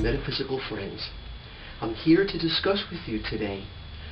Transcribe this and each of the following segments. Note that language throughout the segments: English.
metaphysical friends. I'm here to discuss with you today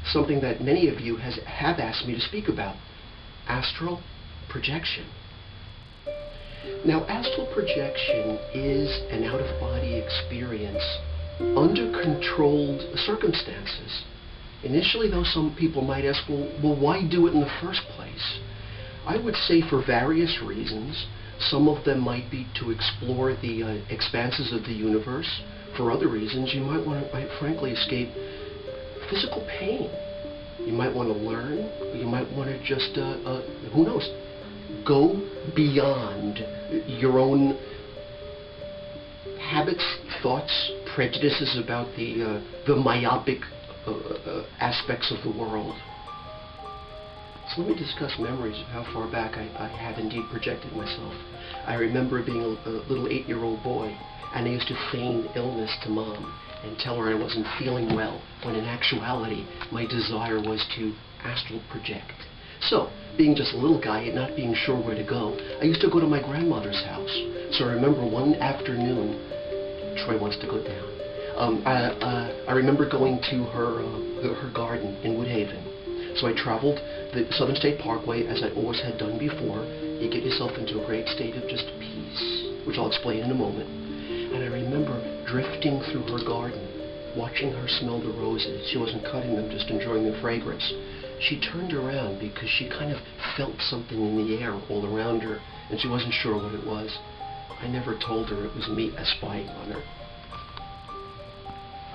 something that many of you have asked me to speak about: astral projection. Now, astral projection is an out-of-body experience under controlled circumstances. Initially, though, some people might ask, well, why do it in the first place? I would say for various reasons. Some of them might be to explore the expanses of the universe. For other reasons, you might want to, frankly, escape physical pain. You might want to learn. You might want to just, who knows, go beyond your own habits, thoughts, prejudices about the myopic aspects of the world. So let me discuss memories of how far back I have indeed projected myself. I remember being a little 8-year-old boy, and I used to feign illness to Mom and tell her I wasn't feeling well, when in actuality my desire was to astral project. So, being just a little guy and not being sure where to go, I used to go to my grandmother's house. So I remember one afternoon, Troy wants to go down. I remember going to her garden in Woodhaven. So I traveled the Southern State Parkway, as I always had done before. You get yourself into a great state of just peace, which I'll explain in a moment. And I remember drifting through her garden, watching her smell the roses. She wasn't cutting them, just enjoying the fragrance. She turned around because she kind of felt something in the air all around her, and she wasn't sure what it was. I never told her it was me spying on her.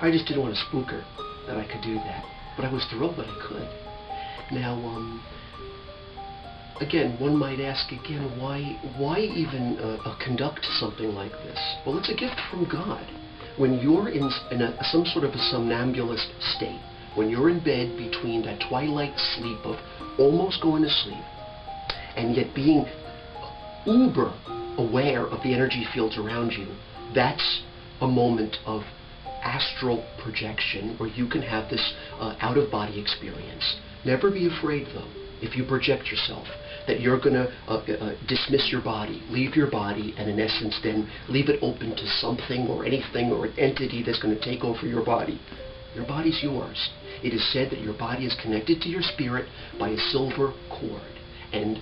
I just didn't want to spook her, that I could do that. But I was thrilled that I could. Now, again, one might ask again, why even conduct something like this? Well, it's a gift from God. When you're in some sort of a somnambulist state, when you're in bed between that twilight sleep of almost going to sleep, and yet being uber aware of the energy fields around you, that's a moment of astral projection where you can have this out-of-body experience. Never be afraid, though, if you project yourself, that you're going to dismiss your body, leave your body, and in essence then leave it open to something or anything or an entity that's going to take over your body. Your body's yours. It is said that your body is connected to your spirit by a silver cord, and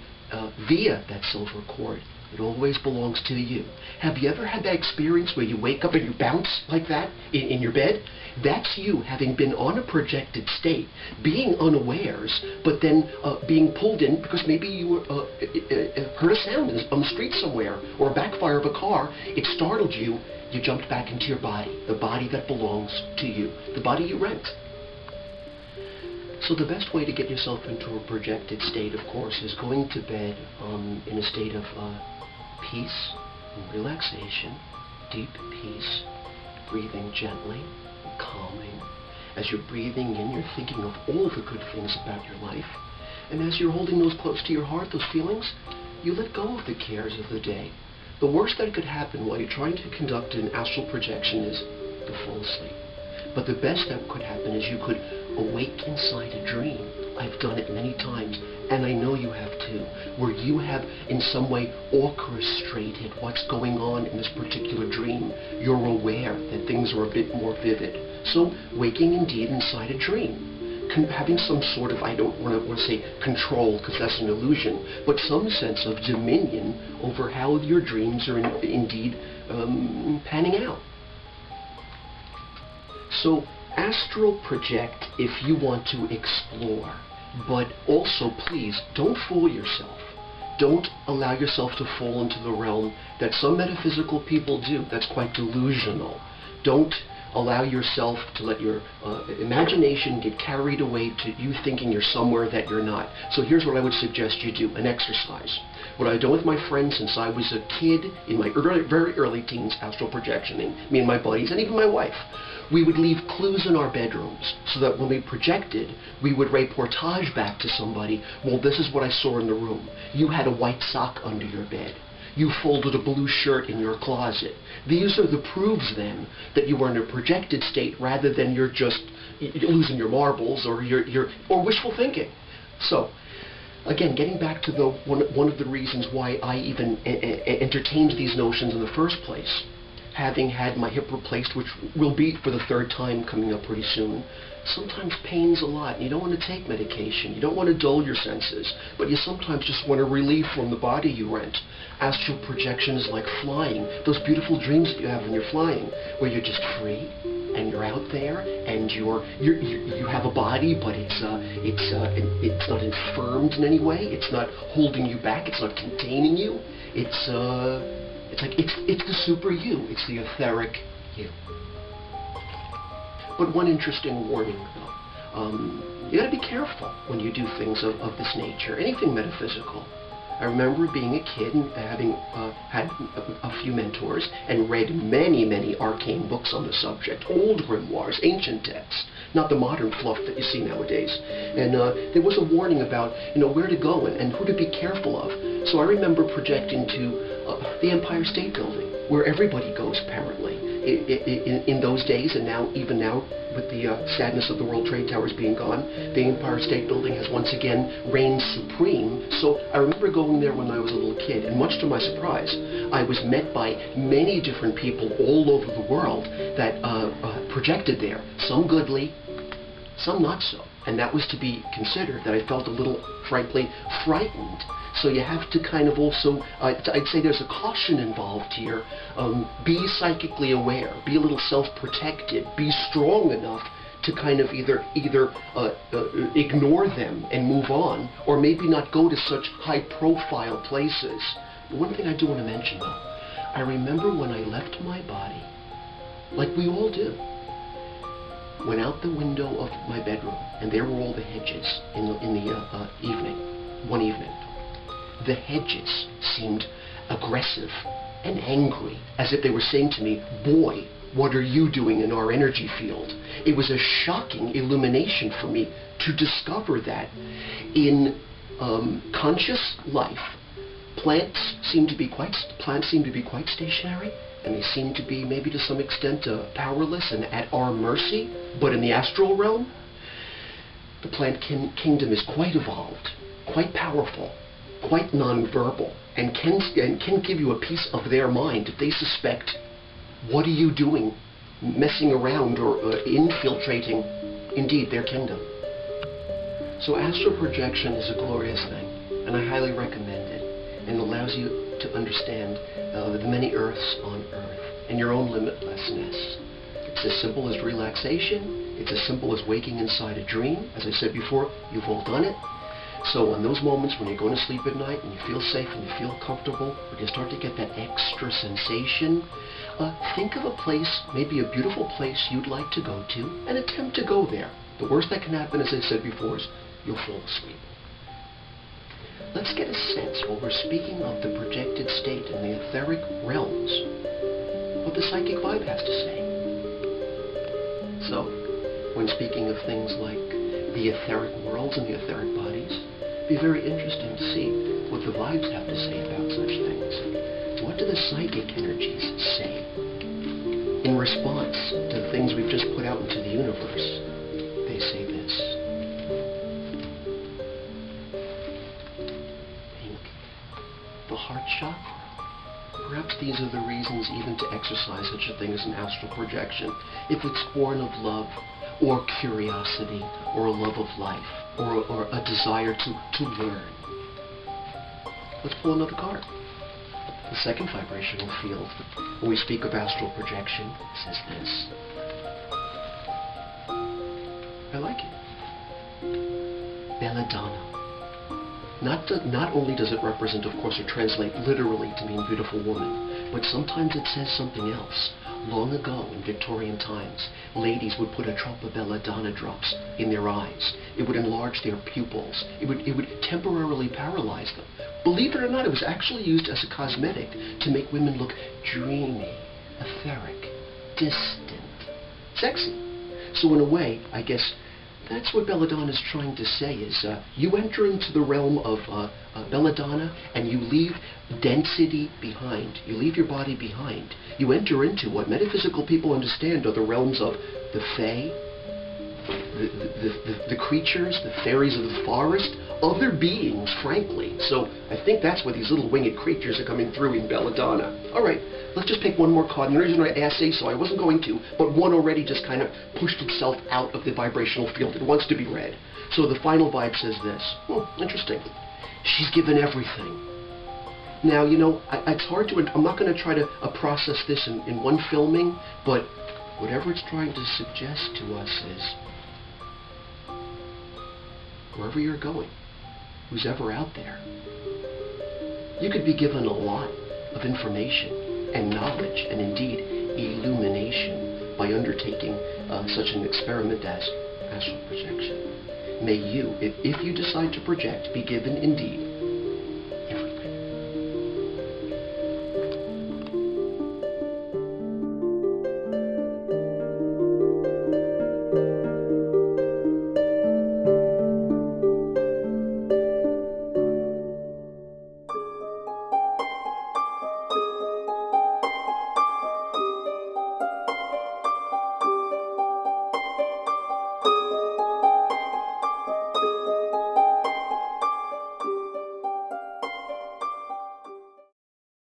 via that silver cord, it always belongs to you. Have you ever had that experience where you wake up and you bounce like that in your bed? That's you having been on a projected state, being unawares, but then being pulled in because maybe you heard a sound on the street somewhere, or a backfire of a car. It startled you. You jumped back into your body, the body that belongs to you, the body you rent. So the best way to get yourself into a projected state, of course, is going to bed in a state of peace and relaxation, deep peace, breathing gently, calming. As you're breathing in, you're thinking of all the good things about your life. And as you're holding those close to your heart, those feelings, you let go of the cares of the day. The worst that could happen while you're trying to conduct an astral projection is to fall asleep. But the best that could happen is you could awake inside a dream. I've done it many times, and I know you have too, where you have in some way orchestrated what's going on in this particular dream. You're aware that things are a bit more vivid. So, waking indeed inside a dream. Having some sort of, I don't want to say control, because that's an illusion, but some sense of dominion over how your dreams are indeed panning out. So, astral project if you want to explore, but also please don't fool yourself. Don't allow yourself to fall into the realm that some metaphysical people do. That's quite delusional. Don't allow yourself to let your imagination get carried away to you thinking you're somewhere that you're not. So here's what I would suggest you do, an exercise. What I've done with my friends since I was a kid, in my very early teens, astral projectioning, me and my buddies, and even my wife, we would leave clues in our bedrooms so that when we projected, we would reportage back to somebody, well, this is what I saw in the room. You had a white sock under your bed. You folded a blue shirt in your closet. These are the proofs then that you are in a projected state rather than you're just losing your marbles or or wishful thinking. So, again, getting back to one of the reasons why I even entertained these notions in the first place. having had my hip replaced, which will be for the 3rd time coming up pretty soon, sometimes pain's a lot. You don't want to take medication. You don't want to dull your senses, but you sometimes just want to relieve from the body you rent. Astral projection is like flying. Those beautiful dreams that you have when you're flying, where you're just free and you're out there and you have a body, but it's not infirmed in any way. It's not holding you back. It's not containing you. It's the super you. It's the etheric you. But one interesting warning, though. You got to be careful when you do things of this nature. Anything metaphysical. I remember being a kid and having had a few mentors and read many, many arcane books on the subject, old grimoires, ancient texts, not the modern fluff that you see nowadays. And there was a warning about, where to go and who to be careful of. So I remember projecting to the Empire State Building, where everybody goes apparently in those days, and now, even now, with the sadness of the World Trade Towers being gone, the Empire State Building has once again reigned supreme. So I remember going there when I was a little kid, and much to my surprise, I was met by many different people all over the world that projected there, some goodly, some not so. And that was to be considered, that I felt a little, frankly, frightened. So you have to kind of also, I'd say there's a caution involved here. Be psychically aware, be a little self-protected, be strong enough to kind of either ignore them and move on, or maybe not go to such high-profile places. But one thing I do want to mention, though, I remember when I left my body, like we all do, went out the window of my bedroom, and there were all the hedges in the evening, one evening. The hedges seemed aggressive and angry, as if they were saying to me, "Boy, what are you doing in our energy field?" It was a shocking illumination for me to discover that in conscious life, plants seem to be quite stationary, and they seem to be, maybe to some extent, powerless and at our mercy. But in the astral realm, the plant kingdom is quite evolved, quite powerful, quite nonverbal, and can give you a piece of their mind if they suspect, what are you doing, messing around or infiltrating, indeed, their kingdom. So astral projection is a glorious thing, and I highly recommend it, and it allows you to understand the many earths on earth and your own limitlessness. It's as simple as relaxation. It's as simple as waking inside a dream. As I said before, you've all done it. So in those moments when you're going to sleep at night and you feel safe and you feel comfortable, when you start to get that extra sensation, think of a place, maybe a beautiful place you'd like to go to, and attempt to go there. The worst that can happen, as I said before, is you'll fall asleep. Let's get a sense, while we're speaking of the projected state in the etheric realms, what the psychic vibe has to say. So, when speaking of things like the etheric worlds and the etheric bodies, it'd be very interesting to see what the vibes have to say about such things. What do the psychic energies say in response to the things we've just put out into the universe? They say this. Pink. The heart chakra. Perhaps these are the reasons even to exercise such a thing as an astral projection. If it's born of love, or curiosity, or a love of life, or a desire to learn. Let's pull another card. The second vibrational field, when we speak of astral projection, says this. I like it. Belladonna. Not only does it represent, of course, or translate literally to mean beautiful woman, but sometimes it says something else. Long ago, in Victorian times, ladies would put a drop of belladonna drops in their eyes. It would enlarge their pupils. It would temporarily paralyze them. Believe it or not, it was actually used as a cosmetic to make women look dreamy, etheric, distant, sexy. So in a way, I guess, that's what belladonna is trying to say, is you enter into the realm of belladonna and you leave density behind. You leave your body behind. You enter into what metaphysical people understand are the realms of the fae, the creatures, the fairies of the forest, other beings, frankly. So I think that's where these little winged creatures are coming through in Belladonna. All right, let's just pick one more card. And the reason I asked so I wasn't going to, but one already just kind of pushed itself out of the vibrational field. It wants to be read. So the final vibe says this. Interesting. She's given everything. Now, you know, it's hard to, I'm not going to try to process this in one filming, but whatever it's trying to suggest to us is, wherever you're going, who's ever out there, you could be given a lot of information and knowledge and indeed illumination by undertaking such an experiment as astral projection. May you, if you decide to project, be given indeed